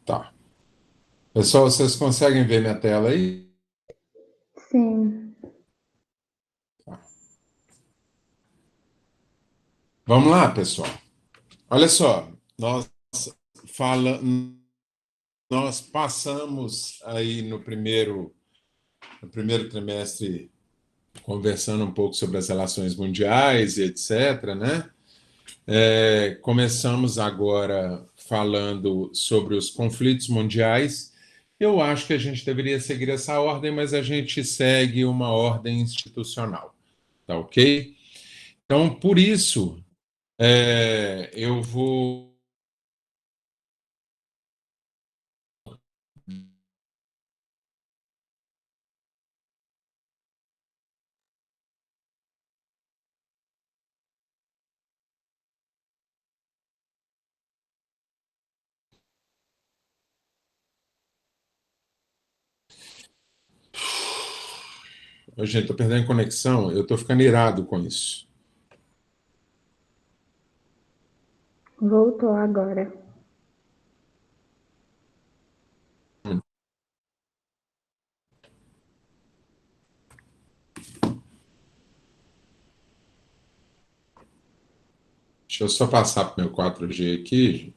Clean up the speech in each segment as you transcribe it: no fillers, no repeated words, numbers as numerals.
Tá. Pessoal, vocês conseguem ver minha tela aí? Sim. Tá. Vamos lá, pessoal. Olha só, fala, nós passamos aí no primeiro trimestre conversando um pouco sobre as relações mundiais e etc., né? Começamos agora falando sobre os conflitos mundiais. Eu acho que a gente deveria seguir essa ordem, mas a gente segue uma ordem institucional, tá ok? Então, por isso, eu vou. Ô, gente, estou perdendo conexão, eu estou ficando irado com isso. Voltou agora. Deixa eu só passar para o meu 4G aqui.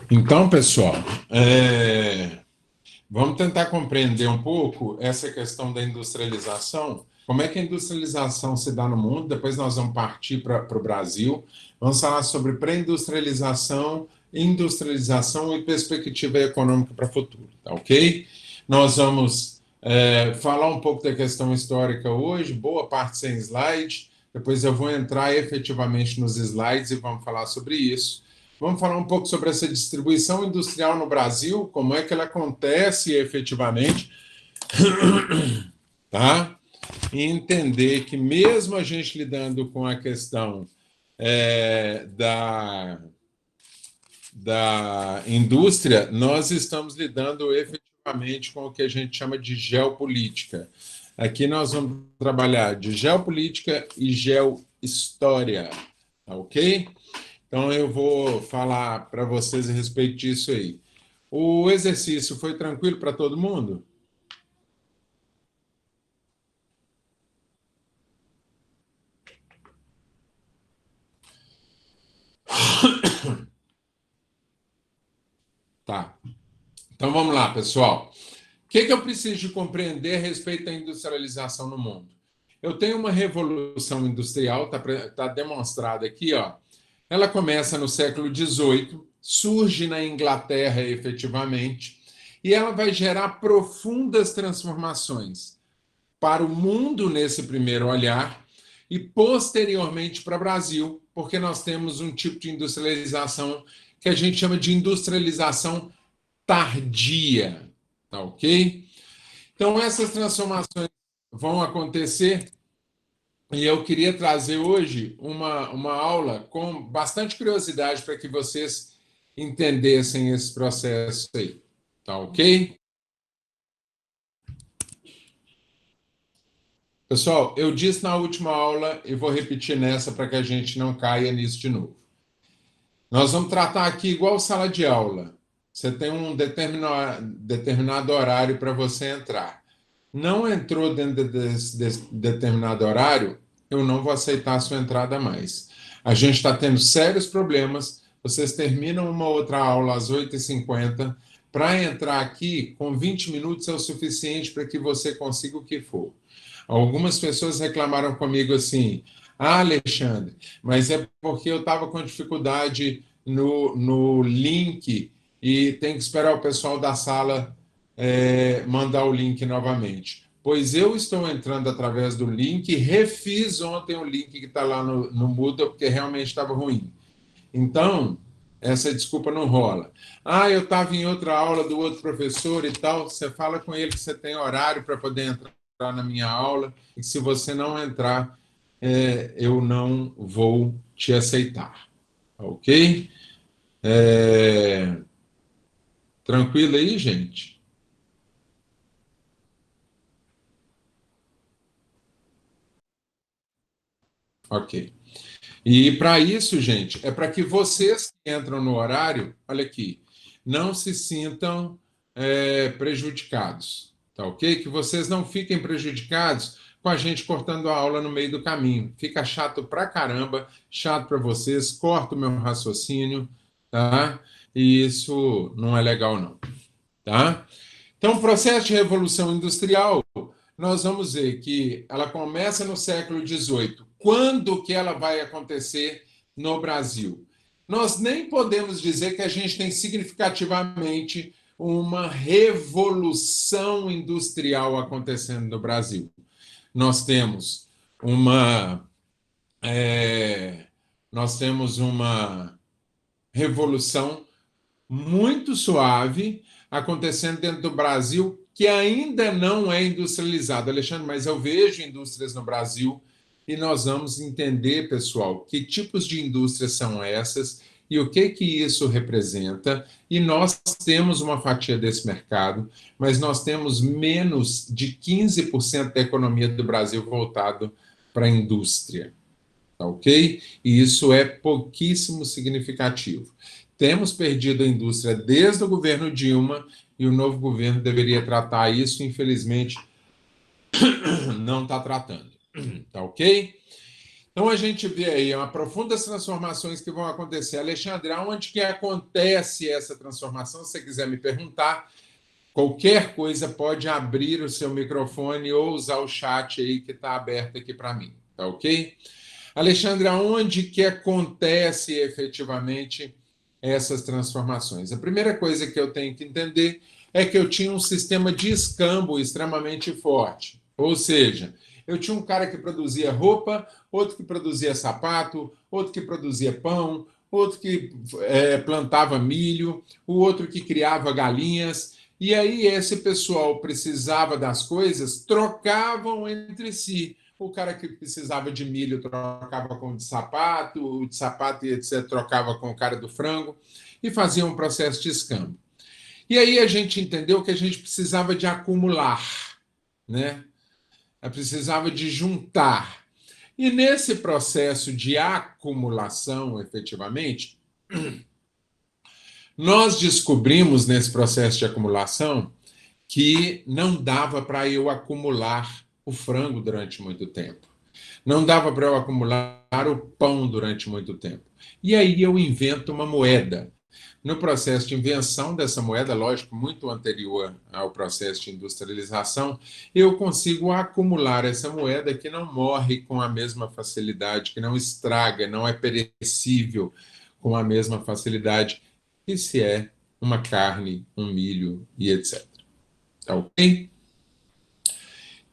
Então, pessoal, vamos tentar compreender um pouco essa questão da industrialização. Como é que a industrialização se dá no mundo? Depois nós vamos partir para o Brasil. Vamos falar sobre pré-industrialização, industrialização e perspectiva econômica para o futuro, tá ok? Nós vamos falar um pouco da questão histórica hoje, boa parte sem slide. Depois eu vou entrar efetivamente nos slides e vamos falar sobre isso. Vamos falar um pouco sobre essa distribuição industrial no Brasil, como é que ela acontece efetivamente, tá? E entender que mesmo a gente lidando com a questão da indústria, nós estamos lidando efetivamente com o que a gente chama de geopolítica. Aqui nós vamos trabalhar de geopolítica e geohistória, tá ok? Então, eu vou falar para vocês a respeito disso aí. O exercício foi tranquilo para todo mundo? Tá. Então, vamos lá, pessoal. O que eu preciso de compreender a respeito da industrialização no mundo? Eu tenho uma revolução industrial, tá demonstrado aqui, ó. Ela começa no século XVIII, surge na Inglaterra efetivamente, e ela vai gerar profundas transformações para o mundo nesse primeiro olhar e posteriormente para o Brasil, porque nós temos um tipo de industrialização que a gente chama de industrialização tardia, tá ok? Então essas transformações vão acontecer e eu queria trazer hoje uma aula com bastante curiosidade para que vocês entendessem esse processo aí, tá ok? Pessoal, eu disse na última aula e vou repetir nessa para que a gente não caia nisso de novo. Nós vamos tratar aqui igual sala de aula. Você tem um determinado horário para você entrar. Não entrou dentro desse determinado horário, eu não vou aceitar a sua entrada mais. A gente está tendo sérios problemas. Vocês terminam uma outra aula às 8h50. Para entrar aqui, com 20 minutos é o suficiente para que você consiga o que for. Algumas pessoas reclamaram comigo assim: ah, Alexandre, mas é porque eu estava com dificuldade no link e tem que esperar o pessoal da sala mandar o link novamente. Pois eu estou entrando através do link, refiz ontem o link que está lá no Moodle, porque realmente estava ruim. Então, essa desculpa não rola. Ah, eu estava em outra aula do outro professor e tal. Você fala com ele que você tem horário para poder entrar na minha aula, e se você não entrar, eu não vou te aceitar. Ok? É, Tranquilo aí, gente? Ok. E para isso, gente, é para que vocês que entram no horário, olha aqui, não se sintam prejudicados, tá ok? Que vocês não fiquem prejudicados com a gente cortando a aula no meio do caminho. Fica chato pra caramba, chato para vocês, corta o meu raciocínio, tá? E isso não é legal, não, tá? Então, o processo de revolução industrial, nós vamos ver que ela começa no século XVIII. Quando que ela vai acontecer no Brasil? Nós nem podemos dizer que a gente tem significativamente uma revolução industrial acontecendo no Brasil. Nós temos uma nós temos uma revolução muito suave acontecendo dentro do Brasil, que ainda não é industrializado. Alexandre, mas eu vejo indústrias no Brasil e nós vamos entender, pessoal, que tipos de indústrias são essas e o que isso representa. E nós temos uma fatia desse mercado, mas nós temos menos de 15% da economia do Brasil voltado para a indústria. Tá ok? E isso é pouquíssimo significativo. Temos perdido a indústria desde o governo Dilma e o novo governo deveria tratar isso, infelizmente, não está tratando. Tá ok? Então a gente vê aí uma profundas transformações que vão acontecer. Alexandre, onde que acontece essa transformação? Se você quiser me perguntar, qualquer coisa pode abrir o seu microfone ou usar o chat aí que está aberto aqui para mim. Tá ok? Alexandre, onde que acontece efetivamente essas transformações? A primeira coisa que eu tenho que entender é que eu tinha um sistema de escambo extremamente forte. Ou seja, eu tinha um cara que produzia roupa, outro que produzia sapato, outro que produzia pão, outro que plantava milho, o outro que criava galinhas. E aí esse pessoal precisava das coisas, trocavam entre si. O cara que precisava de milho trocava com o de sapato e etc. trocava com o cara do frango e fazia um processo de escambo. E aí a gente entendeu que a gente precisava de acumular, né? Precisava de juntar. E nesse processo de acumulação, efetivamente, nós descobrimos nesse processo de acumulação que não dava para eu acumular o frango durante muito tempo. Não dava para eu acumular o pão durante muito tempo. E aí eu invento uma moeda. No processo de invenção dessa moeda, lógico, muito anterior ao processo de industrialização, eu consigo acumular essa moeda que não morre com a mesma facilidade, que não estraga, não é perecível com a mesma facilidade, que se é uma carne, um milho e etc. Tá ok?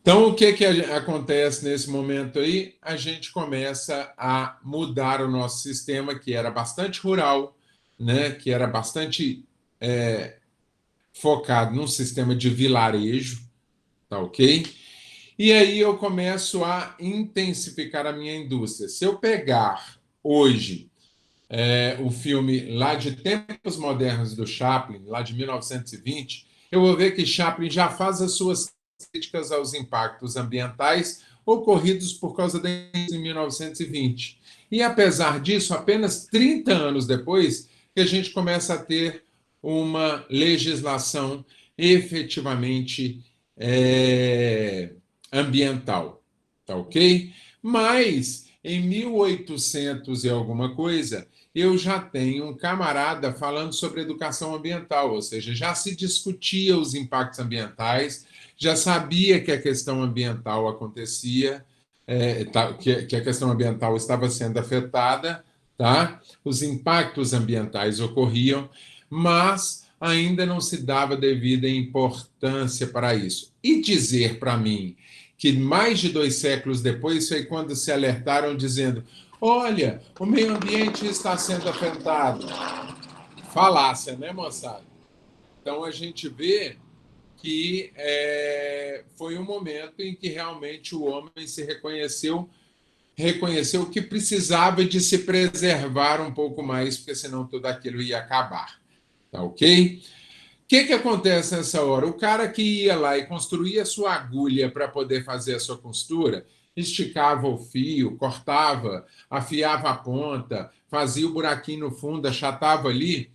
Então, o que acontece nesse momento aí? A gente começa a mudar o nosso sistema, que era bastante rural, né? Que era bastante focado num sistema de vilarejo, tá ok? E aí eu começo a intensificar a minha indústria. Se eu pegar hoje o filme lá de Tempos Modernos do Chaplin, lá de 1920, eu vou ver que Chaplin já faz as suas críticas aos impactos ambientais ocorridos por causa da em 1920. E, apesar disso, apenas 30 anos depois, que a gente começa a ter uma legislação efetivamente ambiental, tá ok? Mas, em 1800 e alguma coisa, eu já tenho um camarada falando sobre educação ambiental, ou seja, já se discutia os impactos ambientais, já sabia que a questão ambiental acontecia, que a questão ambiental estava sendo afetada, tá? Os impactos ambientais ocorriam, mas ainda não se dava devida importância para isso. E dizer para mim que mais de 2 séculos depois foi quando se alertaram dizendo: olha, o meio ambiente está sendo afetado. Falácia, né, moçada? Então a gente vê que foi um momento em que realmente o homem se reconheceu que precisava de se preservar um pouco mais, porque senão tudo aquilo ia acabar. Tá ok? O que acontece nessa hora? O cara que ia lá e construía a sua agulha para poder fazer a sua costura, esticava o fio, cortava, afiava a ponta, fazia o buraquinho no fundo, achatava ali,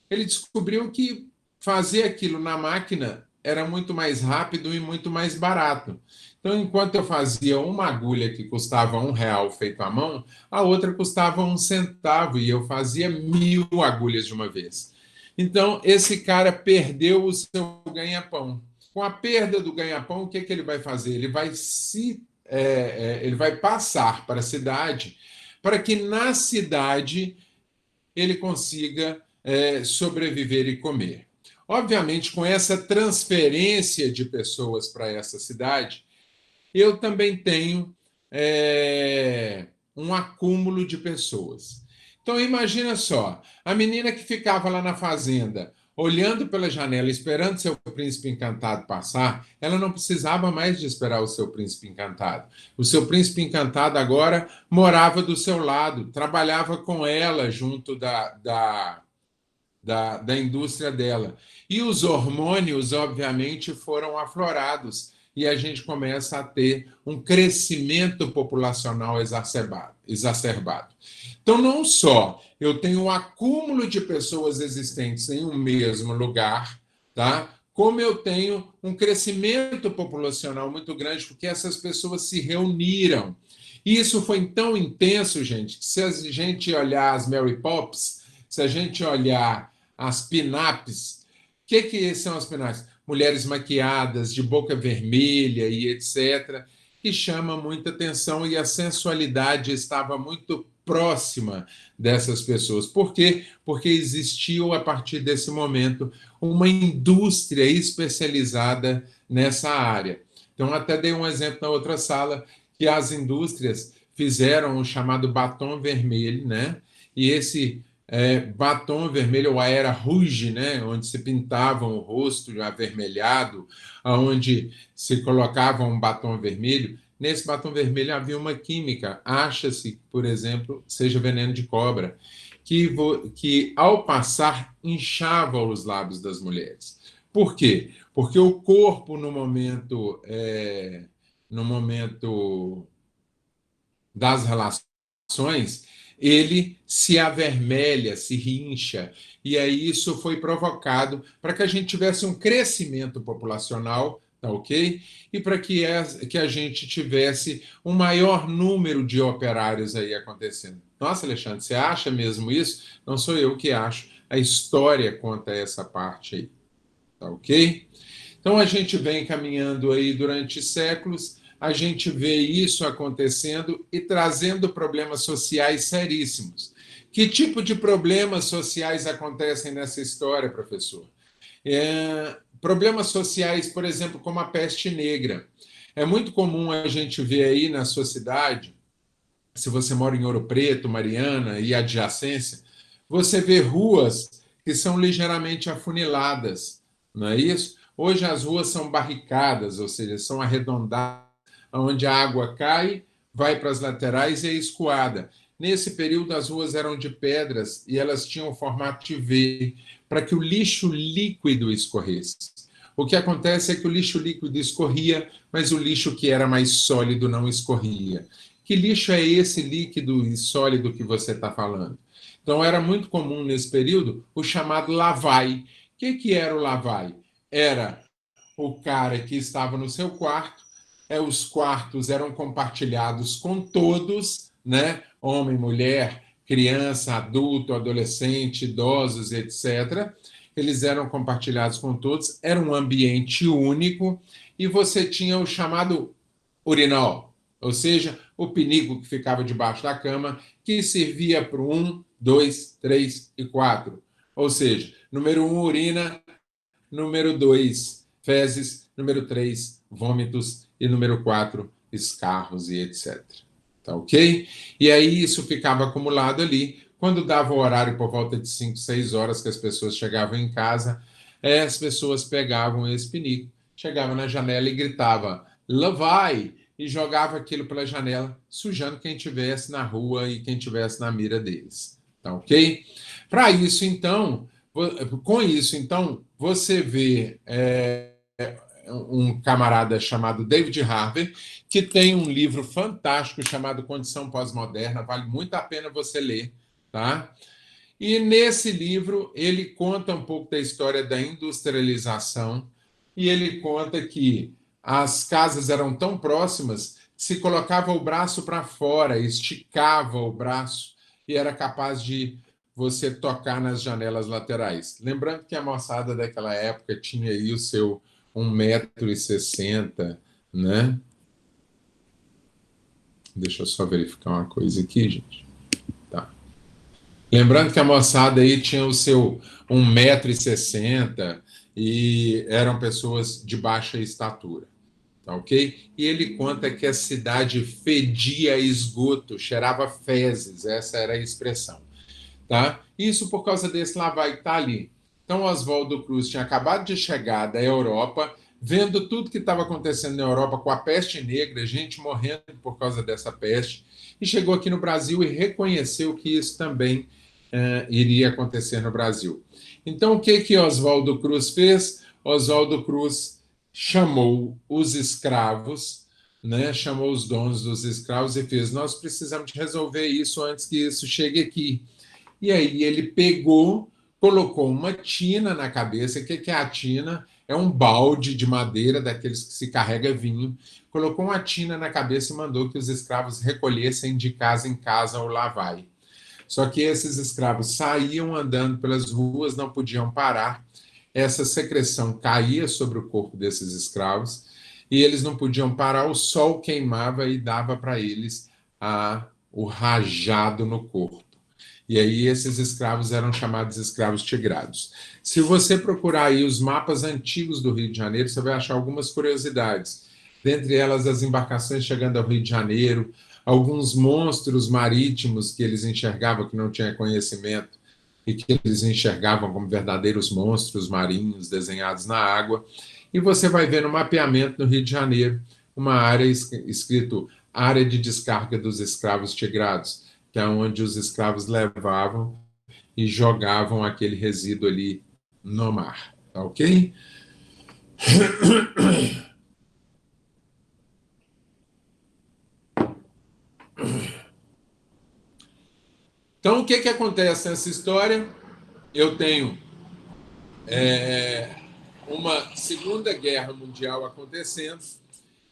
ele descobriu que fazer aquilo na máquina era muito mais rápido e muito mais barato. Então, enquanto eu fazia uma agulha que custava R$ 1 feito à mão, a outra custava 1 centavo e eu fazia 1.000 agulhas de uma vez. Então, esse cara perdeu o seu ganha-pão. Com a perda do ganha-pão, o que ele vai fazer? Ele vai passar para a cidade, para que na cidade ele consiga sobreviver e comer. Obviamente, com essa transferência de pessoas para essa cidade, eu também tenho um acúmulo de pessoas. Então, imagina só, a menina que ficava lá na fazenda, olhando pela janela, esperando seu príncipe encantado passar, ela não precisava mais de esperar o seu príncipe encantado. O seu príncipe encantado agora morava do seu lado, trabalhava com ela junto da indústria dela. E os hormônios, obviamente, foram aflorados e a gente começa a ter um crescimento populacional exacerbado. Então, não só eu tenho um acúmulo de pessoas existentes em um mesmo lugar, tá? Como eu tenho um crescimento populacional muito grande, porque essas pessoas se reuniram. E isso foi tão intenso, gente, que se a gente olhar as Mary Poppins, se a gente olhar as pin-ups, o que são as pin-ups? Mulheres maquiadas, de boca vermelha e etc., que chama muita atenção e a sensualidade estava muito próxima dessas pessoas. Por quê? Porque existiu, a partir desse momento, uma indústria especializada nessa área. Então, até dei um exemplo na outra sala, que as indústrias fizeram o chamado batom vermelho, né? E esse batom vermelho, ou a era rouge, né, onde se pintava o rosto avermelhado, onde se colocava um batom vermelho. Nesse batom vermelho havia uma química, acha-se, por exemplo, seja veneno de cobra, que ao passar inchava os lábios das mulheres. Por quê? Porque o corpo, no momento das relações, ele se avermelha, se rincha, e aí isso foi provocado para que a gente tivesse um crescimento populacional, tá ok? E para que a gente tivesse um maior número de operários aí acontecendo. Nossa, Alexandre, você acha mesmo isso? Não sou eu que acho, a história conta essa parte aí, tá ok? Então a gente vem caminhando aí durante séculos, a gente vê isso acontecendo e trazendo problemas sociais seríssimos. Que tipo de problemas sociais acontecem nessa história, professor? Problemas sociais, por exemplo, como a peste negra. É muito comum a gente ver aí na sua cidade, se você mora em Ouro Preto, Mariana e adjacência, você vê ruas que são ligeiramente afuniladas, não é isso? Hoje as ruas são barricadas, ou seja, são arredondadas, onde a água cai, vai para as laterais e é escoada. Nesse período, as ruas eram de pedras e elas tinham o formato de V, para que o lixo líquido escorresse. O que acontece é que o lixo líquido escorria, mas o lixo que era mais sólido não escorria. Que lixo é esse líquido e sólido que você está falando? Então, era muito comum nesse período o chamado lavai. O que era o lavai? Era o cara que estava no seu quarto, os quartos eram compartilhados com todos, né? Homem, mulher, criança, adulto, adolescente, idosos, etc. Eles eram compartilhados com todos, era um ambiente único, e você tinha o chamado urinol, ou seja, o pinico que ficava debaixo da cama, que servia para o 1, 2, 3 e 4. Ou seja, número 1, urina, número 2, fezes, número 3, vômitos, e número 4, escarros e etc. Tá ok? E aí isso ficava acumulado ali. Quando dava o horário por volta de 5, 6 horas que as pessoas chegavam em casa, as pessoas pegavam esse pinico, chegavam na janela e gritavam, lá vai! E jogava aquilo pela janela, sujando quem estivesse na rua e quem estivesse na mira deles. Tá ok? Para isso, então, com isso, então, você vê um camarada chamado David Harvey, que tem um livro fantástico chamado Condição Pós-Moderna, vale muito a pena você ler, tá? E nesse livro ele conta um pouco da história da industrialização e ele conta que as casas eram tão próximas que se colocava o braço para fora, esticava o braço e era capaz de você tocar nas janelas laterais. Lembrando que a moçada daquela época tinha aí o seu 1,60 m, né? Deixa eu só verificar uma coisa aqui, gente. Tá. Lembrando que a moçada aí tinha o seu 1,60 m e eram pessoas de baixa estatura, tá ok? E ele conta que a cidade fedia a esgoto, cheirava fezes, essa era a expressão, tá? Isso por causa desse lavai que está ali. Então, Oswaldo Cruz tinha acabado de chegar da Europa, vendo tudo que estava acontecendo na Europa com a peste negra, gente morrendo por causa dessa peste, e chegou aqui no Brasil e reconheceu que isso também iria acontecer no Brasil. Então, o que Oswaldo Cruz fez? Oswaldo Cruz chamou os escravos, né, chamou os donos dos escravos e fez: nós precisamos de resolver isso antes que isso chegue aqui. E aí ele pegou, colocou uma tina na cabeça. O que é a tina? É um balde de madeira, daqueles que se carrega vinho. Colocou uma tina na cabeça e mandou que os escravos recolhessem de casa em casa o lavai. Só que esses escravos saíam andando pelas ruas, não podiam parar. Essa secreção caía sobre o corpo desses escravos e eles não podiam parar. O sol queimava e dava para eles o rajado no corpo. E aí esses escravos eram chamados escravos tigrados. Se você procurar aí os mapas antigos do Rio de Janeiro, você vai achar algumas curiosidades. Dentre elas, as embarcações chegando ao Rio de Janeiro, alguns monstros marítimos que eles enxergavam, que não tinham conhecimento, e que eles enxergavam como verdadeiros monstros marinhos desenhados na água. E você vai ver no mapeamento no Rio de Janeiro uma área escrito Área de Descarga dos Escravos Tigrados, que é onde os escravos levavam e jogavam aquele resíduo ali no mar, tá ok? Então, o que acontece nessa história? Eu tenho uma Segunda Guerra Mundial acontecendo,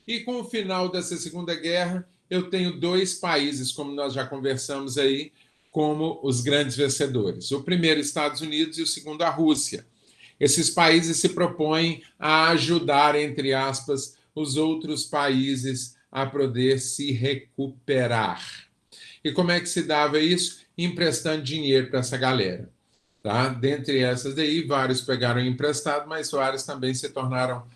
e com o final dessa Segunda Guerra, eu tenho dois países, como nós já conversamos aí, como os grandes vencedores. O primeiro, Estados Unidos, e o segundo, a Rússia. Esses países se propõem a ajudar, entre aspas, os outros países a poder se recuperar. E como é que se dava isso? Emprestando dinheiro para essa galera. Tá? Dentre essas daí, vários pegaram emprestado, mas vários também se tornaram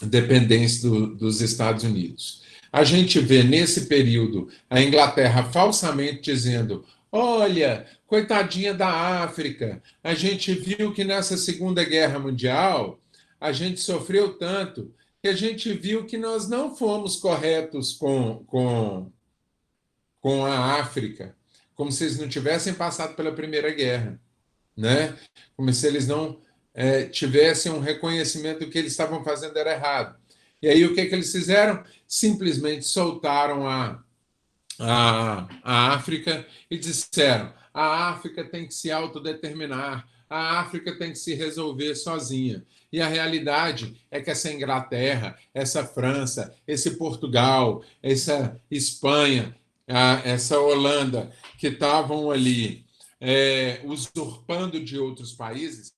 dependentes dos Estados Unidos. A gente vê nesse período a Inglaterra falsamente dizendo: olha, coitadinha da África, a gente viu que nessa Segunda Guerra Mundial a gente sofreu tanto que a gente viu que nós não fomos corretos com a África, como se eles não tivessem passado pela Primeira Guerra, né? Como se eles não tivessem um reconhecimento do que eles estavam fazendo era errado. E aí o que eles fizeram? Simplesmente soltaram a África e disseram: a África tem que se autodeterminar, a África tem que se resolver sozinha. E a realidade é que essa Inglaterra, essa França, esse Portugal, essa Espanha, essa Holanda, que estavam ali usurpando de outros países,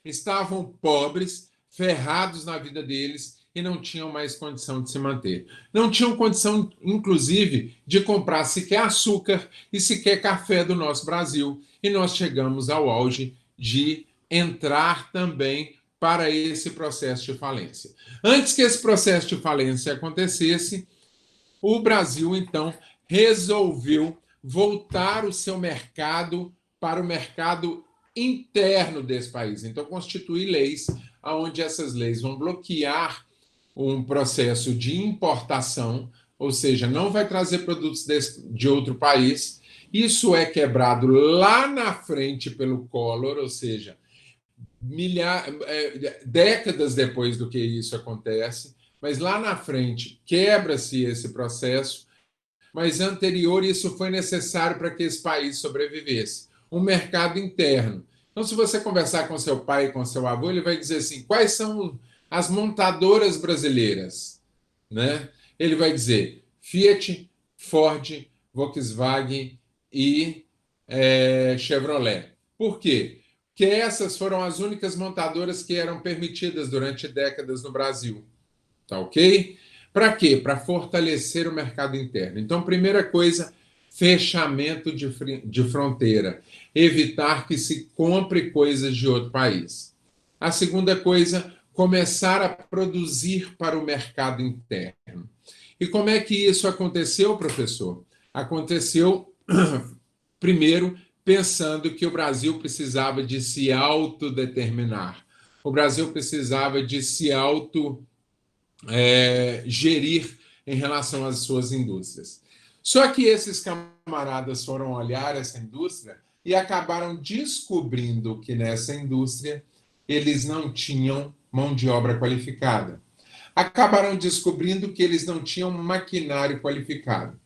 estavam pobres, ferrados na vida deles e não tinham mais condição de se manter. Não tinham condição, inclusive, de comprar sequer açúcar e sequer café do nosso Brasil. E nós chegamos ao auge de entrar também para esse processo de falência. Antes que esse processo de falência acontecesse, o Brasil, então, resolveu voltar o seu mercado para o mercado interno desse país. Então, constituir leis onde essas leis vão bloquear um processo de importação, ou seja, não vai trazer produtos de outro país. Isso é quebrado lá na frente pelo Collor, ou seja, décadas depois do que isso acontece, mas lá na frente quebra-se esse processo, mas anterior isso foi necessário para que esse país sobrevivesse. Um mercado interno. Então, se você conversar com seu pai e com seu avô, ele vai dizer assim, quais são as montadoras brasileiras? Né? Ele vai dizer Fiat, Ford, Volkswagen e Chevrolet. Por quê? Porque essas foram as únicas montadoras que eram permitidas durante décadas no Brasil. Tá ok? Para quê? Para fortalecer o mercado interno. Então, primeira coisa, fechamento de fronteira. Evitar que se compre coisas de outro país. A segunda coisa, começar a produzir para o mercado interno. E como é que isso aconteceu, professor? Aconteceu, primeiro, pensando que o Brasil precisava de se autodeterminar. O Brasil precisava de se gerir em relação às suas indústrias. Só que esses camaradas foram olhar essa indústria e acabaram descobrindo que nessa indústria eles não tinham mão de obra qualificada. Acabaram descobrindo que eles não tinham maquinário qualificado.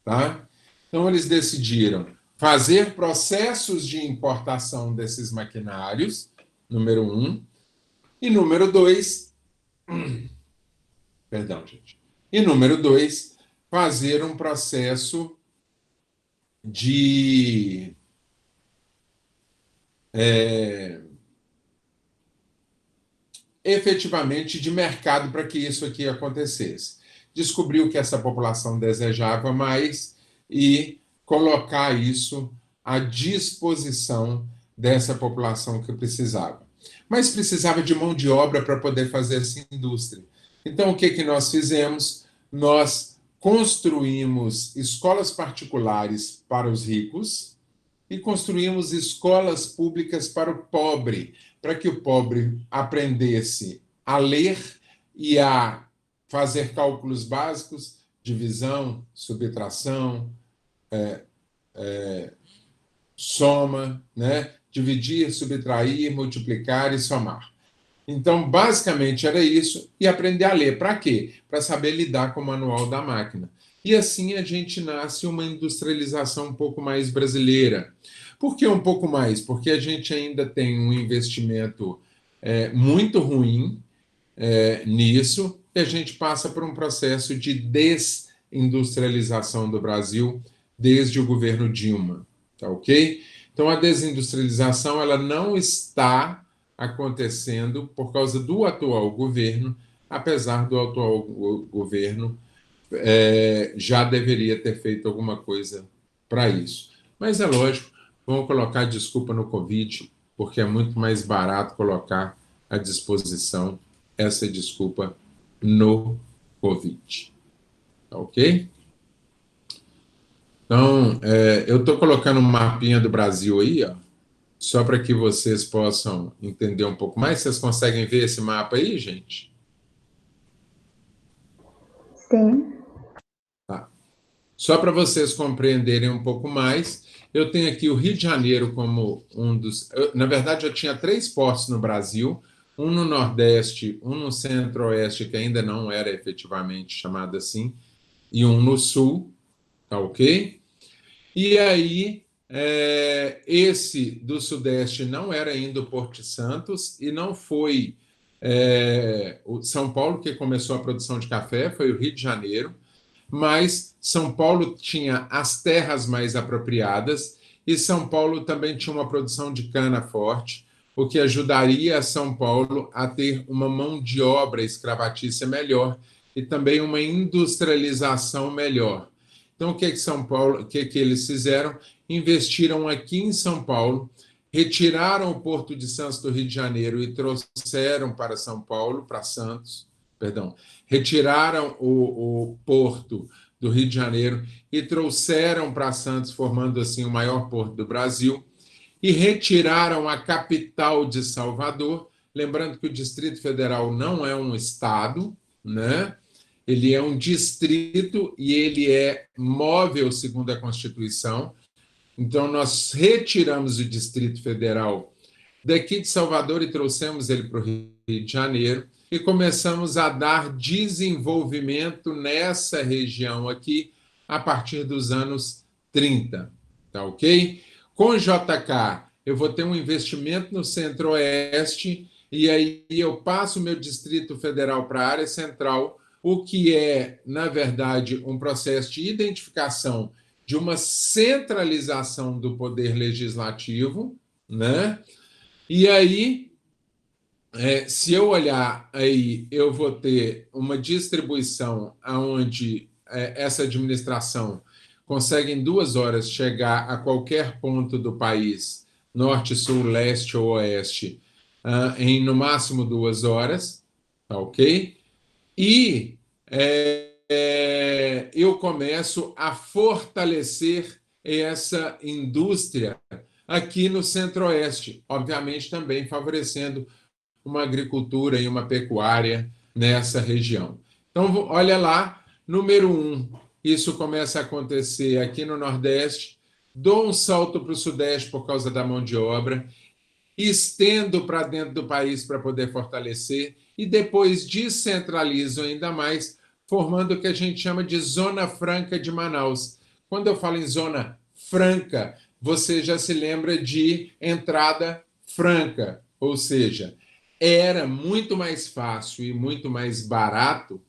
Tá? Então, eles decidiram fazer processos de importação desses maquinários, número 1, e número 2, perdão, gente. E número 2, fazer um processo de efetivamente de mercado para que isso aqui acontecesse. Descobriu que essa população desejava mais e colocar isso à disposição dessa população que precisava. Mas precisava de mão de obra para poder fazer essa indústria. Então, o que nós fizemos? Nós construímos escolas particulares para os ricos e construímos escolas públicas para o pobre, para que o pobre aprendesse a ler e a fazer cálculos básicos, divisão, subtração, soma, né? Dividir, subtrair, multiplicar e somar. Então, basicamente, era isso, e aprender a ler. Para quê? Para saber lidar com o manual da máquina. E assim a gente nasce uma industrialização um pouco mais brasileira. Por que um pouco mais? Porque a gente ainda tem um investimento muito ruim nisso, e a gente passa por um processo de desindustrialização do Brasil desde o governo Dilma. Tá ok? Então, a desindustrialização ela não está acontecendo por causa do atual governo, apesar do atual governo já deveria ter feito alguma coisa para isso. Mas é lógico, vamos colocar desculpa no Covid, porque é muito mais barato colocar à disposição essa desculpa no Covid. Tá ok? Então, eu estou colocando um mapinha do Brasil aí, ó, só para que vocês possam entender um pouco mais. Vocês conseguem ver esse mapa aí, gente? Sim. Tá. Só para vocês compreenderem um pouco mais, eu tenho aqui o Rio de Janeiro como um dos... Na verdade, eu tinha 3 portos no Brasil, um no Nordeste, um no Centro-Oeste, que ainda não era efetivamente chamado assim, e um no Sul, tá ok? E aí, esse do Sudeste não era ainda o Porto de Santos e não foi o São Paulo que começou a produção de café, foi o Rio de Janeiro, mas São Paulo tinha as terras mais apropriadas e São Paulo também tinha uma produção de cana forte, o que ajudaria São Paulo a ter uma mão de obra escravatícia melhor e também uma industrialização melhor. Então, o que São Paulo, o que eles fizeram? Investiram aqui em São Paulo, retiraram o Porto de Santos do Rio de Janeiro e trouxeram para São Paulo, para Santos, perdão, retiraram o Porto do Rio de Janeiro e trouxeram para Santos, formando assim o maior porto do Brasil, e retiraram a capital de Salvador, lembrando que o Distrito Federal não é um estado, né? Ele é um distrito e ele é móvel segundo a Constituição. Então, nós retiramos o Distrito Federal daqui de Salvador e trouxemos ele para o Rio de Janeiro e começamos a dar desenvolvimento nessa região aqui a partir dos anos 30, tá ok? Com o JK, eu vou ter um investimento no Centro-Oeste e aí eu passo o meu Distrito Federal para a área central, o que é, na verdade, um processo de identificação de uma centralização do poder legislativo, né? E aí, se eu olhar aí, eu vou ter uma distribuição onde essa administração consegue em 2 horas chegar a qualquer ponto do país, norte, sul, leste ou oeste, em no máximo 2 horas, tá ok? E eu começo a fortalecer essa indústria aqui no Centro-Oeste, obviamente também favorecendo uma agricultura e uma pecuária nessa região. Então, olha lá, número 1, isso começa a acontecer aqui no Nordeste, dou um salto para o Sudeste por causa da mão de obra, estendo para dentro do país para poder fortalecer e depois descentralizo ainda mais, formando o que a gente chama de Zona Franca de Manaus. Quando eu falo em Zona Franca, você já se lembra de entrada franca, ou seja, era muito mais fácil e muito mais barato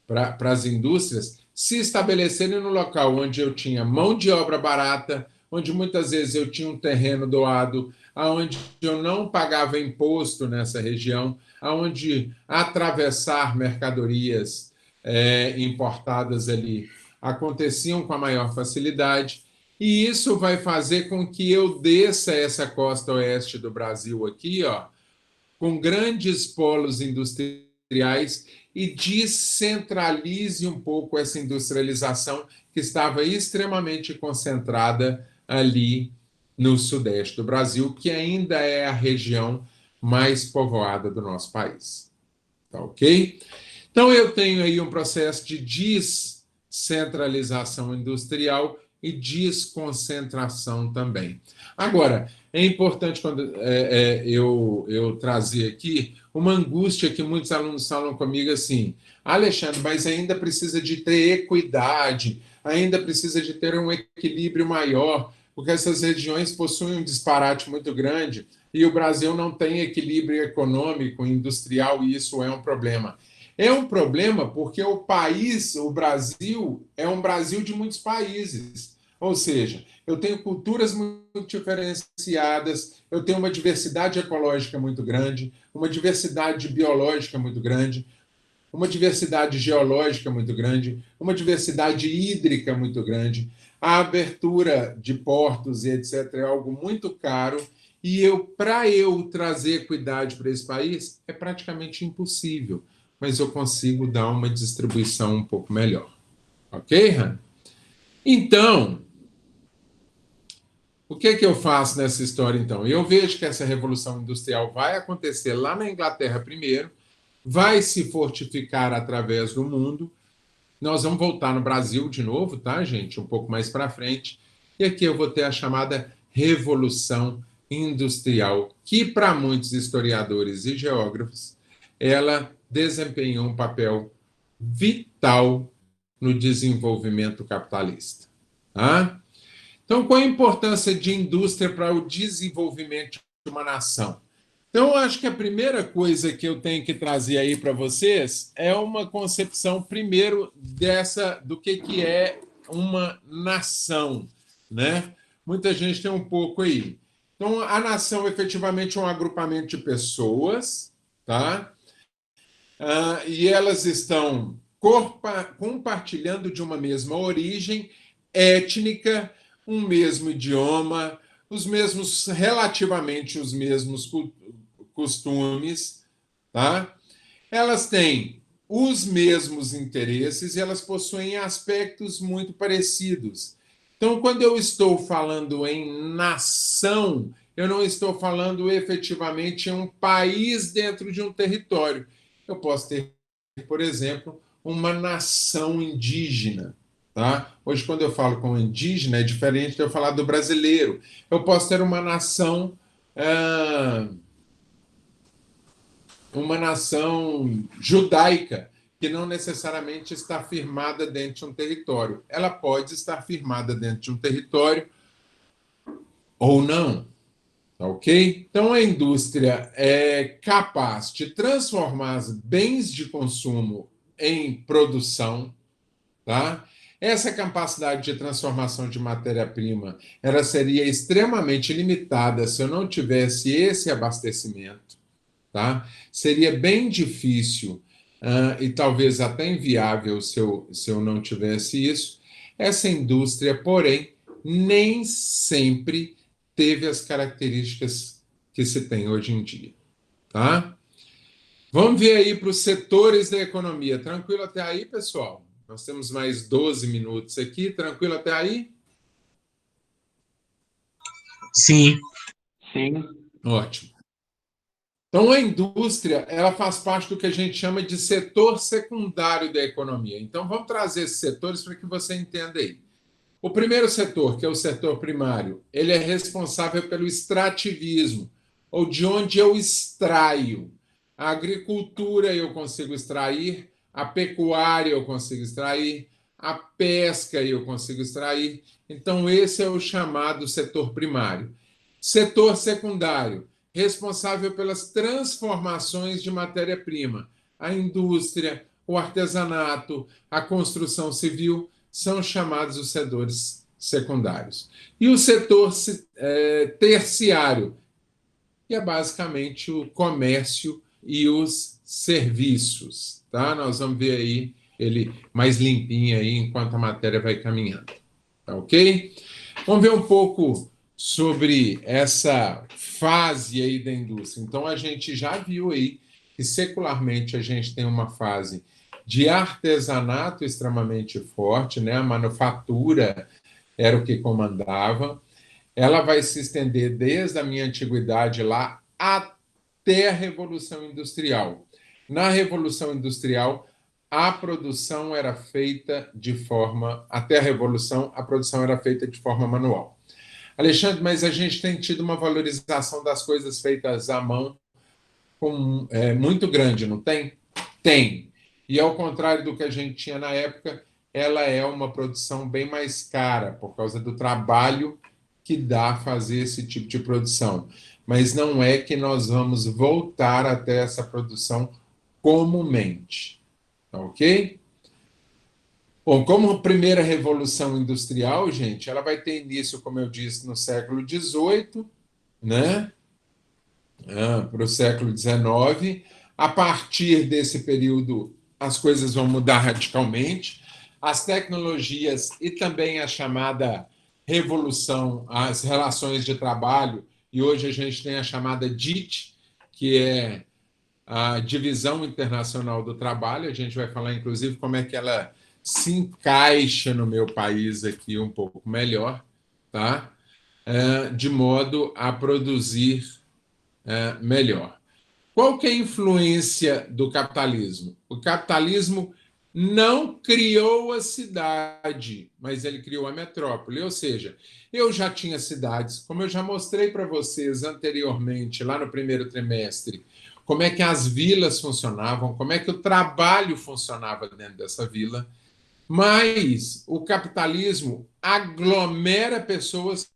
para as indústrias se estabelecerem no local onde eu tinha mão de obra barata, onde muitas vezes eu tinha um terreno doado, onde eu não pagava imposto nessa região, onde atravessar mercadorias importadas ali aconteciam com a maior facilidade, e isso vai fazer com que eu desça essa costa oeste do Brasil aqui, ó, com grandes polos industriais e descentralize um pouco essa industrialização que estava extremamente concentrada ali no sudeste do Brasil, que ainda é a região mais povoada do nosso país. Tá ok? Então, eu tenho aí um processo de descentralização industrial e desconcentração também. Agora, é importante quando eu trazer aqui uma angústia que muitos alunos falam comigo assim, Alexandre, mas ainda precisa de ter equidade, ainda precisa de ter um equilíbrio maior, porque essas regiões possuem um disparate muito grande e o Brasil não tem equilíbrio econômico, industrial, e isso é um problema. É um problema porque o país, o Brasil, é um Brasil de muitos países. Ou seja, eu tenho culturas muito diferenciadas, eu tenho uma diversidade ecológica muito grande, uma diversidade biológica muito grande, uma diversidade geológica muito grande, uma diversidade hídrica muito grande. A abertura de portos e etc. é algo muito caro e para eu trazer equidade para esse país é praticamente impossível, mas eu consigo dar uma distribuição um pouco melhor. Ok, Han? Então, o que eu faço nessa história, então? Eu vejo que essa revolução industrial vai acontecer lá na Inglaterra primeiro, vai se fortificar através do mundo. Nós vamos voltar no Brasil de novo, tá, gente? Um pouco mais para frente. E aqui eu vou ter a chamada Revolução Industrial, que para muitos historiadores e geógrafos, ela desempenhou um papel vital no desenvolvimento capitalista. Tá? Então, qual a importância de indústria para o desenvolvimento de uma nação? Então, eu acho que a primeira coisa que eu tenho que trazer aí para vocês é uma concepção, primeiro, do que é uma nação, né? Muita gente tem um pouco aí. Então, a nação efetivamente é um agrupamento de pessoas, tá? E elas estão compartilhando de uma mesma origem étnica, um mesmo idioma, relativamente os mesmos costumes, tá? Elas têm os mesmos interesses e elas possuem aspectos muito parecidos. Então, quando eu estou falando em nação, eu não estou falando efetivamente em um país dentro de um território. Eu posso ter, por exemplo, uma nação indígena. Tá? Hoje, quando eu falo com indígena, é diferente de eu falar do brasileiro. Eu posso ter uma nação uma nação judaica, que não necessariamente está firmada dentro de um território. Ela pode estar firmada dentro de um território ou não. Ok? Então, a indústria é capaz de transformar os bens de consumo em produção, tá? Essa capacidade de transformação de matéria-prima, ela seria extremamente limitada se eu não tivesse esse abastecimento, tá? Seria bem difícil e talvez até inviável se eu não tivesse isso. Essa indústria, porém, nem sempre teve as características que se tem hoje em dia, tá? Vamos ver aí para os setores da economia. Tranquilo até aí, pessoal? Nós temos mais 12 minutos aqui. Tranquilo até aí? Sim. Ótimo. Então, a indústria, ela faz parte do que a gente chama de setor secundário da economia. Então, vamos trazer esses setores para que você entenda aí. O primeiro setor, que é o setor primário, ele é responsável pelo extrativismo, ou de onde eu extraio. A agricultura eu consigo extrair, a pecuária eu consigo extrair, a pesca eu consigo extrair. Então, esse é o chamado setor primário. Setor secundário, responsável pelas transformações de matéria-prima. A indústria, o artesanato, a construção civil são chamados os setores secundários. E o setor terciário, que é basicamente o comércio e os serviços. Tá? Nós vamos ver aí ele mais limpinho aí enquanto a matéria vai caminhando. Tá ok? Vamos ver um pouco sobre essa fase aí da indústria. Então, a gente já viu aí que secularmente a gente tem uma fase de artesanato extremamente forte, né? A manufatura era o que comandava. Ela vai se estender desde a minha antiguidade lá até a Revolução Industrial. Na Revolução Industrial, a produção era feita de forma... Até a Revolução, a produção era feita de forma manual. Alexandre, mas a gente tem tido uma valorização das coisas feitas à mão muito grande, não tem? Tem. E ao contrário do que a gente tinha na época, ela é uma produção bem mais cara, por causa do trabalho que dá a fazer esse tipo de produção. Mas não é que nós vamos voltar até essa produção comumente. Tá ok? Bom, como a primeira revolução industrial, gente, ela vai ter início, como eu disse, no século XVIII, né? Para o século XIX. A partir desse período, as coisas vão mudar radicalmente. As tecnologias e também a chamada revolução, as relações de trabalho, e hoje a gente tem a chamada DIT, que é a Divisão Internacional do Trabalho. A gente vai falar, inclusive, como é que ela se encaixa no meu país aqui um pouco melhor, tá? De modo a produzir melhor. Qual que é a influência do capitalismo? O capitalismo não criou a cidade, mas ele criou a metrópole. Ou seja, eu já tinha cidades, como eu já mostrei para vocês anteriormente, lá no primeiro trimestre, como é que as vilas funcionavam, como é que o trabalho funcionava dentro dessa vila, mas o capitalismo aglomera pessoas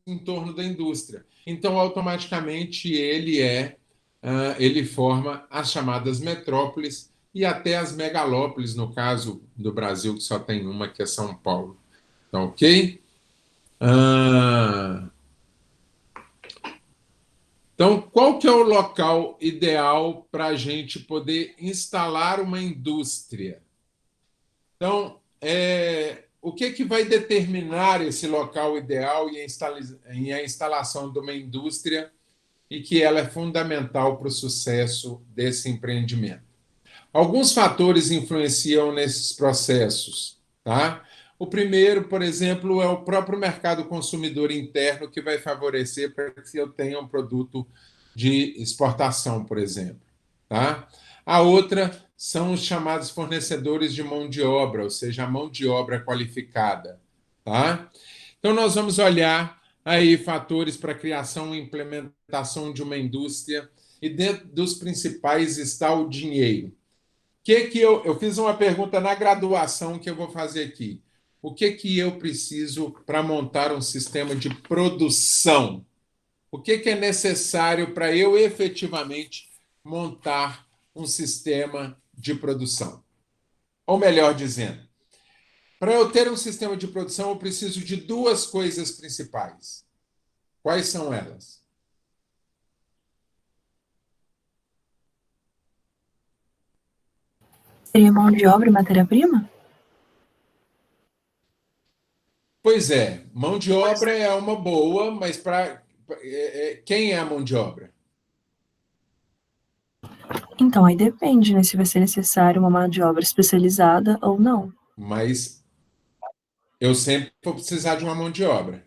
em torno da indústria. Então, automaticamente, ele forma as chamadas metrópoles e até as megalópolis, no caso do Brasil, que só tem uma, que é São Paulo. Tá ok? Então, qual que é o local ideal para a gente poder instalar uma indústria? Então, o que vai determinar esse local ideal e a instalação de uma indústria e que ela é fundamental para o sucesso desse empreendimento? Alguns fatores influenciam nesses processos, tá? O primeiro, por exemplo, é o próprio mercado consumidor interno, que vai favorecer para que eu tenha um produto de exportação, por exemplo, tá? A outra são os chamados fornecedores de mão de obra, ou seja, a mão de obra qualificada, tá? Então, nós vamos olhar aí fatores para a criação e implementação de uma indústria, e dentro dos principais está o dinheiro. Eu fiz uma pergunta na graduação que eu vou fazer aqui. O que eu preciso para montar um sistema de produção? O que é necessário para eu efetivamente montar um sistema de produção? Ou melhor dizendo, para eu ter um sistema de produção, eu preciso de duas coisas principais. Quais são elas? Seria mão de obra e matéria-prima? Pois é, mão de obra é uma boa, mas quem é a mão de obra? Então, aí depende, né, se vai ser necessário uma mão de obra especializada ou não. Mas eu sempre vou precisar de uma mão de obra.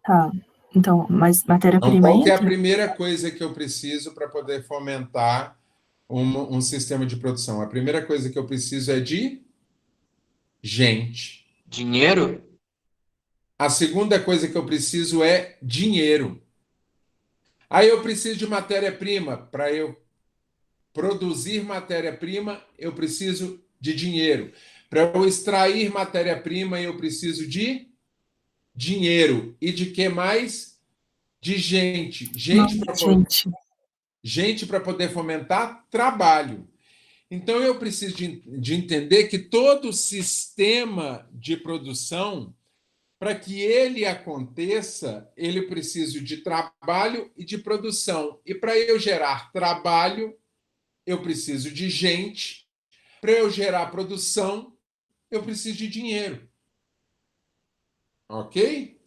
Tá. Então, mas Então, matéria-prima qual que é a entra? primeira coisa que eu preciso para poder fomentar um sistema de produção? A primeira coisa que eu preciso é de gente. Dinheiro? A segunda coisa que eu preciso é dinheiro. Aí eu preciso de matéria-prima. Para eu produzir matéria-prima, eu preciso de dinheiro. Para eu extrair matéria-prima, eu preciso de dinheiro. E de que mais? De gente. Gente para poder fomentar trabalho. Então, eu preciso de entender que todo sistema de produção, para que ele aconteça, ele precisa de trabalho e de produção. E para eu gerar trabalho, eu preciso de gente. Para eu gerar produção, eu preciso de dinheiro. Ok?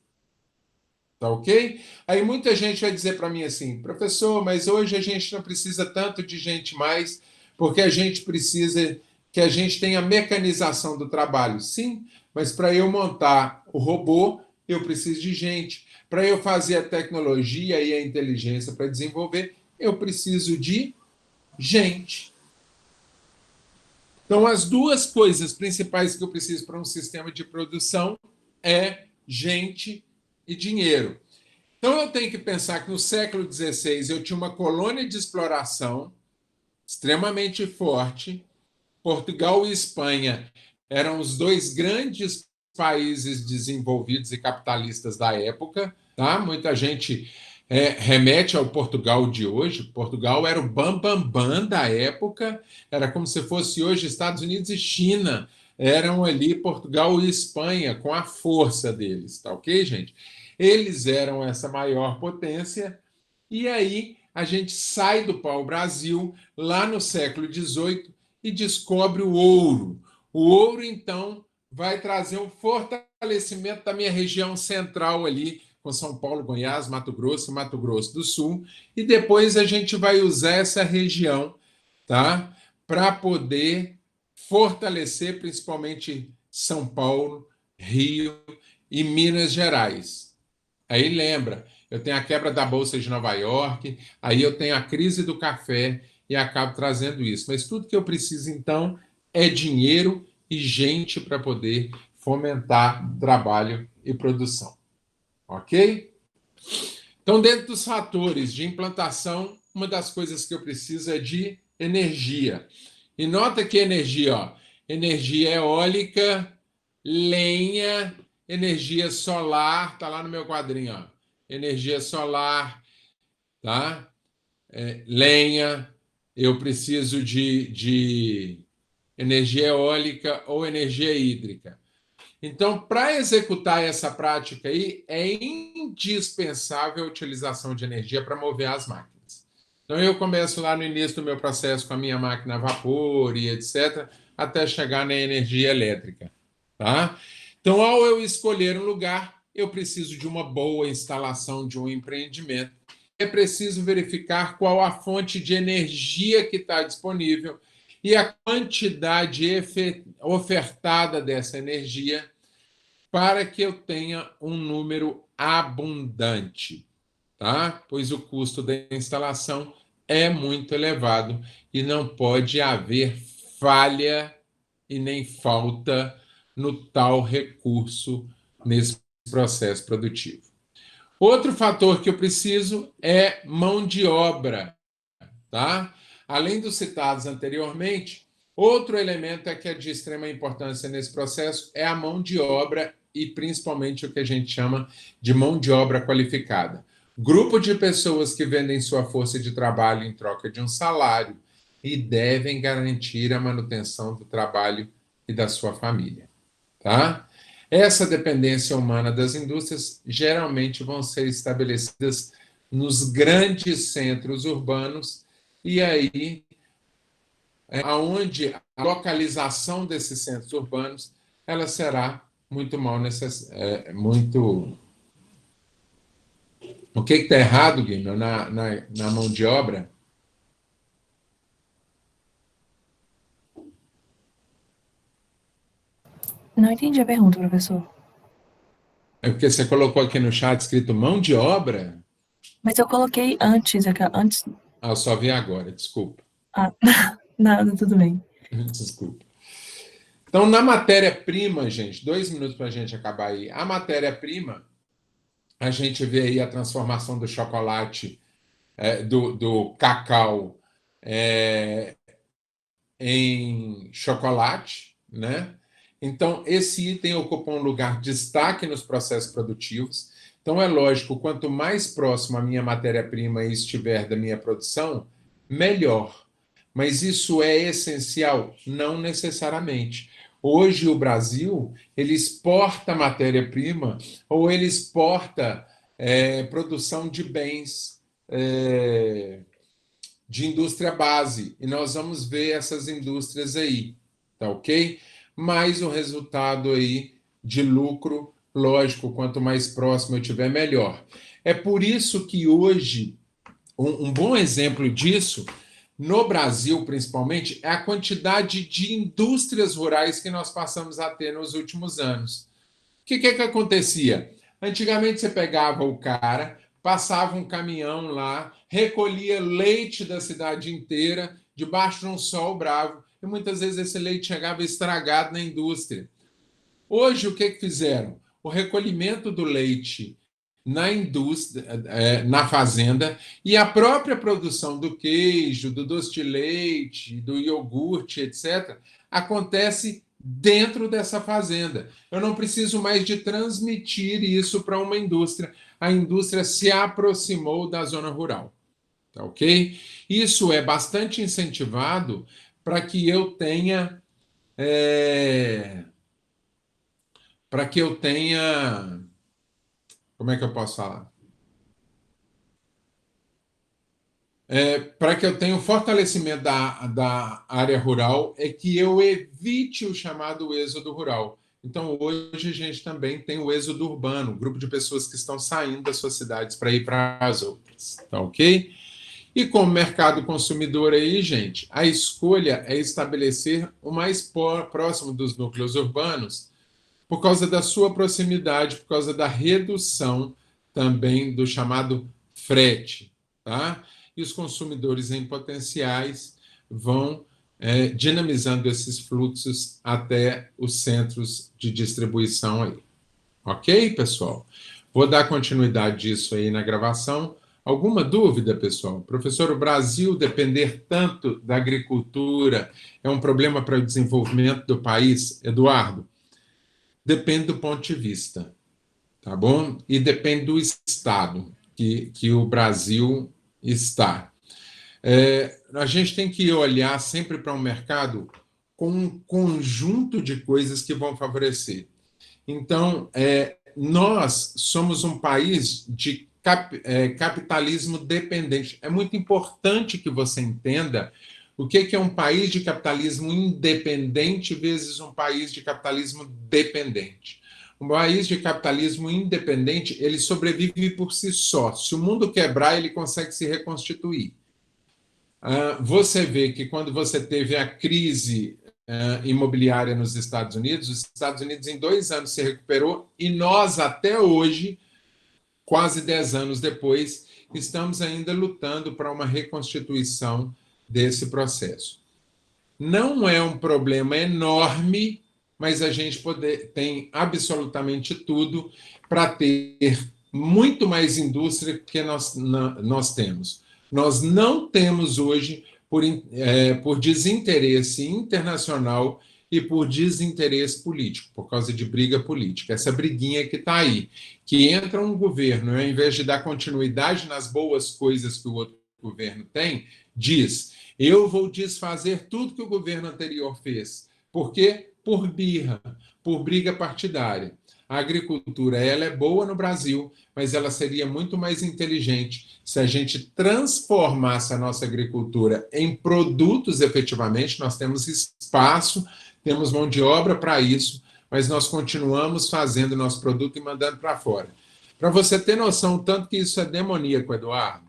Tá ok? Aí muita gente vai dizer para mim assim, professor, mas hoje a gente não precisa tanto de gente mais, porque a gente precisa que a gente tenha mecanização do trabalho. Sim, mas para eu montar o robô, eu preciso de gente. Para eu fazer a tecnologia e a inteligência para desenvolver, eu preciso de gente. Então, as duas coisas principais que eu preciso para um sistema de produção é gente e dinheiro. Então, eu tenho que pensar que no século XVI eu tinha uma colônia de exploração extremamente forte. Portugal e Espanha eram os dois grandes países desenvolvidos e capitalistas da época. Tá? Muita gente remete ao Portugal de hoje. Portugal era o bambambam bam, bam da época, era como se fosse hoje Estados Unidos e China. Eram ali Portugal e Espanha com a força deles, tá ok, gente? Eles eram essa maior potência, e aí a gente sai do pau-brasil lá no século XVIII e descobre o ouro. O ouro, então, vai trazer um fortalecimento da minha região central ali, com São Paulo, Goiás, Mato Grosso e Mato Grosso do Sul, e depois a gente vai usar essa região, tá, para poder fortalecer principalmente São Paulo, Rio e Minas Gerais. Aí lembra, eu tenho a quebra da Bolsa de Nova York, aí eu tenho a crise do café e acabo trazendo isso. Mas tudo que eu preciso, então, é dinheiro e gente para poder fomentar trabalho e produção. Ok? Então, dentro dos fatores de implantação, uma das coisas que eu preciso é de energia. E nota que energia, ó, energia eólica, lenha, energia solar, tá lá no meu quadrinho, ó. Energia solar, tá? Lenha, eu preciso de energia eólica ou energia hídrica. Então, para executar essa prática aí, é indispensável a utilização de energia para mover as máquinas. Então, eu começo lá no início do meu processo com a minha máquina a vapor e etc., até chegar na energia elétrica. Tá? Então, ao eu escolher um lugar, eu preciso de uma boa instalação de um empreendimento. É preciso verificar qual a fonte de energia que está disponível e a quantidade ofertada dessa energia para que eu tenha um número abundante, tá? Pois o custo da instalação é muito elevado e não pode haver falha e nem falta no tal recurso nesse processo produtivo. Outro fator que eu preciso é mão de obra, tá? Além dos citados anteriormente, outro elemento que é de extrema importância nesse processo é a mão de obra e principalmente o que a gente chama de mão de obra qualificada. Grupo de pessoas que vendem sua força de trabalho em troca de um salário e devem garantir a manutenção do trabalho e da sua família, tá? Essa dependência humana das indústrias geralmente vão ser estabelecidas nos grandes centros urbanos e aí aonde a localização desses centros urbanos ela será muito mal muito. O que está errado, Guilherme, na mão de obra? Não entendi a pergunta, professor. É porque você colocou aqui no chat escrito mão de obra? Mas eu coloquei antes. Ah, eu só vi agora, desculpa. Ah, nada, tudo bem. Desculpa. Então, na matéria-prima, gente, 2 minutos para a gente acabar aí. A matéria-prima, a gente vê aí a transformação do chocolate, do cacau em chocolate, né? Então, esse item ocupa um lugar de destaque nos processos produtivos. Então, é lógico, quanto mais próximo a minha matéria-prima estiver da minha produção, melhor. Mas isso é essencial? Não necessariamente. Hoje, o Brasil, ele exporta matéria-prima ou ele exporta produção de bens de indústria base. E nós vamos ver essas indústrias aí, tá ok? Mas o resultado aí de lucro, lógico, quanto mais próximo eu tiver, melhor. É por isso que hoje, um bom exemplo disso, no Brasil principalmente, é a quantidade de indústrias rurais que nós passamos a ter nos últimos anos. O que acontecia? Antigamente você pegava o cara, passava um caminhão lá, recolhia leite da cidade inteira, debaixo de um sol bravo, e muitas vezes esse leite chegava estragado na indústria. Hoje, o que fizeram? O recolhimento do leite na indústria, na fazenda, e a própria produção do queijo, do doce de leite, do iogurte, etc., acontece dentro dessa fazenda. Eu não preciso mais de transmitir isso para uma indústria. A indústria se aproximou da zona rural. Tá ok? Isso é bastante incentivado para que eu tenha. Para que eu tenha. Como é que eu posso falar? Para que eu tenha o fortalecimento da área rural, é que eu evite o chamado êxodo rural. Então, hoje a gente também tem o êxodo urbano, um grupo de pessoas que estão saindo das suas cidades para ir para as outras. Tá ok? E como mercado consumidor aí, gente, a escolha é estabelecer o mais próximo dos núcleos urbanos, por causa da sua proximidade, por causa da redução também do chamado frete, tá? E os consumidores em potenciais vão dinamizando esses fluxos até os centros de distribuição aí. Ok, pessoal? Vou dar continuidade disso aí na gravação. Alguma dúvida, pessoal? Professor, o Brasil depender tanto da agricultura é um problema para o desenvolvimento do país? Eduardo, depende do ponto de vista, tá bom? E depende do estado que o Brasil está. A gente tem que olhar sempre para um mercado com um conjunto de coisas que vão favorecer. Então, nós somos um país de capitalismo dependente. É muito importante que você entenda o que é um país de capitalismo independente vezes um país de capitalismo dependente. Um país de capitalismo independente, ele sobrevive por si só. Se o mundo quebrar, ele consegue se reconstituir. Você vê que quando você teve a crise imobiliária nos Estados Unidos, os Estados Unidos em 2 anos se recuperou e nós até hoje, quase 10 anos depois, estamos ainda lutando para uma reconstituição desse processo. Não é um problema enorme mas a gente tem absolutamente tudo para ter muito mais indústria que nós temos. Nós não temos hoje, por desinteresse internacional e por desinteresse político, por causa de briga política. Essa briguinha que está aí, que entra um governo, ao invés de dar continuidade nas boas coisas que o outro governo tem, diz: eu vou desfazer tudo que o governo anterior fez. Por quê? Por birra, por briga partidária. A agricultura, ela é boa no Brasil, mas ela seria muito mais inteligente se a gente transformasse a nossa agricultura em produtos efetivamente. Nós temos espaço, temos mão de obra para isso, mas nós continuamos fazendo nosso produto e mandando para fora. Para você ter noção, tanto que isso é demoníaco, Eduardo,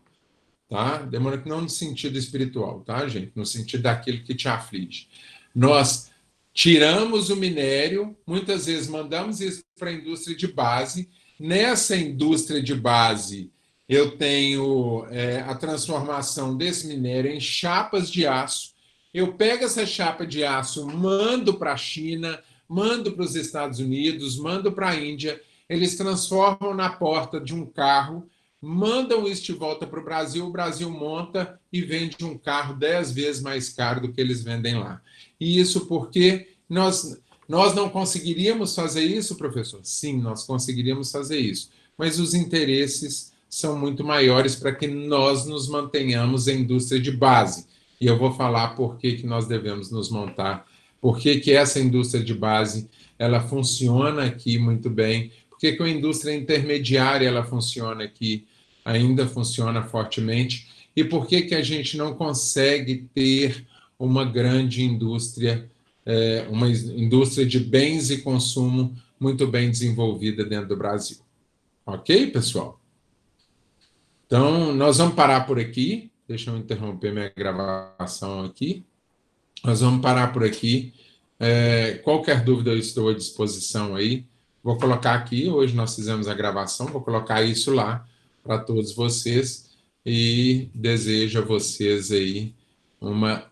tá? Demoníaco não no sentido espiritual, tá, gente? No sentido daquilo que te aflige. Nós tiramos o minério, muitas vezes mandamos isso para a indústria de base. Nessa indústria de base, eu tenho a transformação desse minério em chapas de aço. Eu pego essa chapa de aço, mando para a China, mando para os Estados Unidos, mando para a Índia. Eles transformam na porta de um carro, mandam isso de volta para o Brasil monta e vende um carro 10 vezes mais caro do que eles vendem lá. E isso porque nós não conseguiríamos fazer isso, professor? Sim, nós conseguiríamos fazer isso, mas os interesses são muito maiores para que nós nos mantenhamos em indústria de base. E eu vou falar por que nós devemos nos montar, por que essa indústria de base ela funciona aqui muito bem, por que a indústria intermediária ela funciona aqui, ainda funciona fortemente, e por que a gente não consegue ter uma grande indústria, uma indústria de bens e consumo muito bem desenvolvida dentro do Brasil. Ok, pessoal? Então, nós vamos parar por aqui. Deixa eu interromper minha gravação aqui. Nós vamos parar por aqui. Qualquer dúvida, eu estou à disposição aí. Vou colocar aqui, hoje nós fizemos a gravação, vou colocar isso lá para todos vocês e desejo a vocês aí uma